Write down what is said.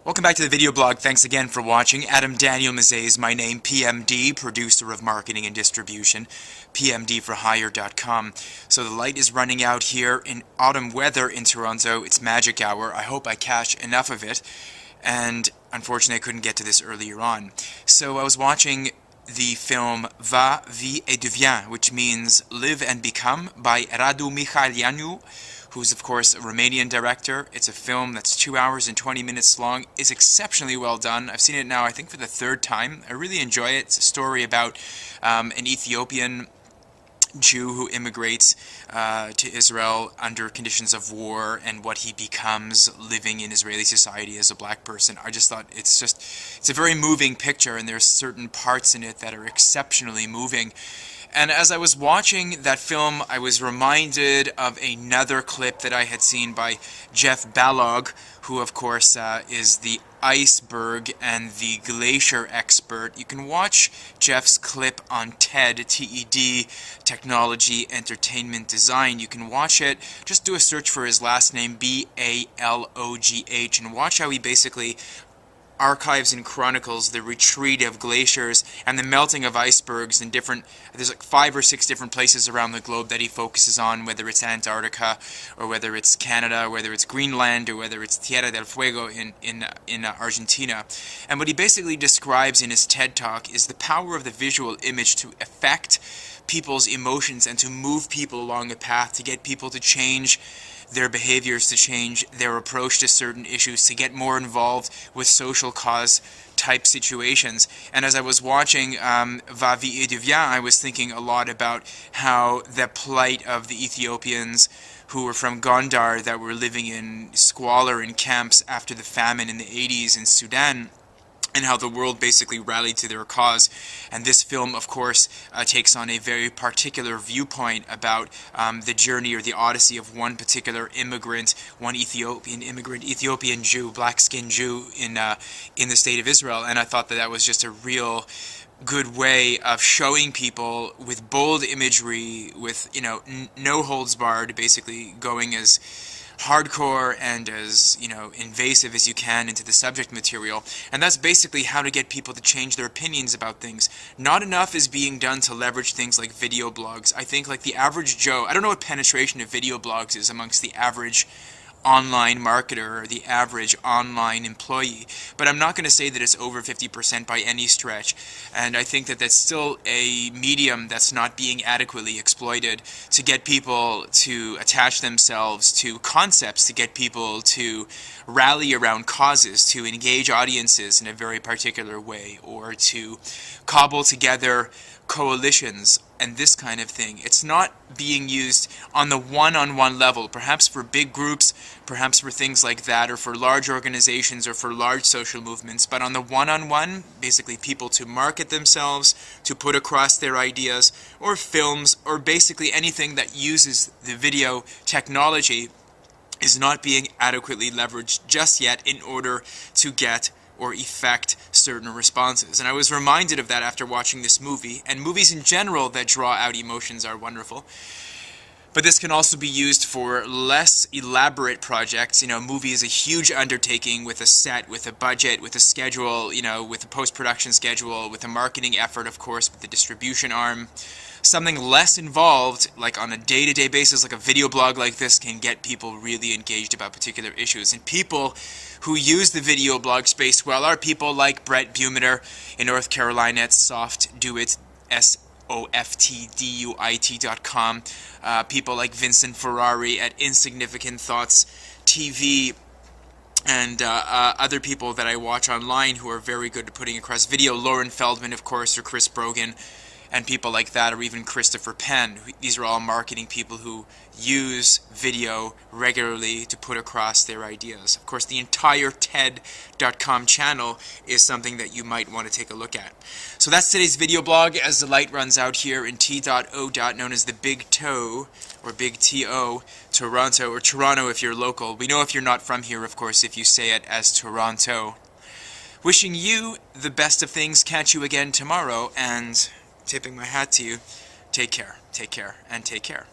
Welcome back to the video blog. Thanks again for watching. Adam Daniel Mezei is my name, PMD, producer of marketing and distribution, pmdforhire.com. So the light is running out here in autumn weather in Toronto. It's magic hour. I hope I catch enough of it. And unfortunately, I couldn't get to this earlier on. So I was watching the film Va, Vie et Devient, which means Live and Become, by Radu Mihailianu, who's of course a Romanian director. It's a film that's 2 hours and 20 minutes long. It's exceptionally well done. I've seen it now, I think, for the third time. I really enjoy it. It's a story about an Ethiopian Jew who immigrates to Israel under conditions of war and what he becomes living in Israeli society as a black person. I just thought it's a very moving picture, and there's certain parts in it that are exceptionally moving. And as I was watching that film, I was reminded of another clip that I had seen by Jeff Balog, who of course is the iceberg and the glacier expert. You can watch Jeff's clip on TED, T-E-D, Technology, Entertainment, Design. You can watch it. Just do a search for his last name, B-A-L-O-G-H, and watch how he basically archives and chronicles the retreat of glaciers and the melting of icebergs in there's like 5 or 6 different places around the globe that he focuses on, whether it's Antarctica, or whether it's Canada, or whether it's Greenland, or whether it's Tierra del Fuego in Argentina. And what he basically describes in his TED Talk is the power of the visual image to affect people's emotions and to move people along a path, to get people to change their behaviors, to change their approach to certain issues, to get more involved with social cause type situations. And as I was watching Va, Vie et Devient, I was thinking a lot about how the plight of the Ethiopians who were from Gondar that were living in squalor in camps after the famine in the 80s in Sudan, and how the world basically rallied to their cause. And this film, of course, takes on a very particular viewpoint about the journey or the odyssey of one particular immigrant, one Ethiopian immigrant, Ethiopian Jew, black-skinned Jew in the state of Israel. And I thought that that was just a real good way of showing people with bold imagery, with, you know, no holds barred, basically going as hardcore and as, you know, invasive as you can into the subject material. And that's basically how to get people to change their opinions about things. Not enough is being done to leverage things like video blogs. I think like the average Joe, I don't know what penetration of video blogs is amongst the average online marketer or the average online employee, but I'm not going to say that it's over 50% by any stretch. And I think that that's still a medium that's not being adequately exploited to get people to attach themselves to concepts, to get people to rally around causes, to engage audiences in a very particular way, or to cobble together coalitions and this kind of thing. It's not being used on the one-on-one level, perhaps for big groups, perhaps for things like that, or for large organizations, or for large social movements, but on the one-on-one, basically people to market themselves, to put across their ideas, or films, or basically anything that uses the video technology is not being adequately leveraged just yet in order to get or effect certain responses. And I was reminded of that after watching this movie, and movies in general that draw out emotions are wonderful. But this can also be used for less elaborate projects. You know, a movie is a huge undertaking with a set, with a budget, with a schedule, you know, with a post-production schedule, with a marketing effort, of course, with the distribution arm. Something less involved, like on a day-to-day basis, like a video blog like this, can get people really engaged about particular issues. And people who use the video blog space well are people like Brett Bumeter in North Carolina at SoftDuit, SoftDuit.com, people like Vincent Ferrari at Insignificant Thoughts TV, and other people that I watch online who are very good at putting across video, Lauren Feldman, of course, or Chris Brogan, and people like that, or even Christopher Penn. These are all marketing people who use video regularly to put across their ideas. Of course, the entire TED.com channel is something that you might want to take a look at. So that's today's video blog as the light runs out here in T.O. known as the Big Toe, or Big T.O., Toronto, or Toronto if you're local. We know if you're not from here, of course, if you say it as Toronto. Wishing you the best of things. Catch you again tomorrow, and tipping my hat to you. Take care, and take care.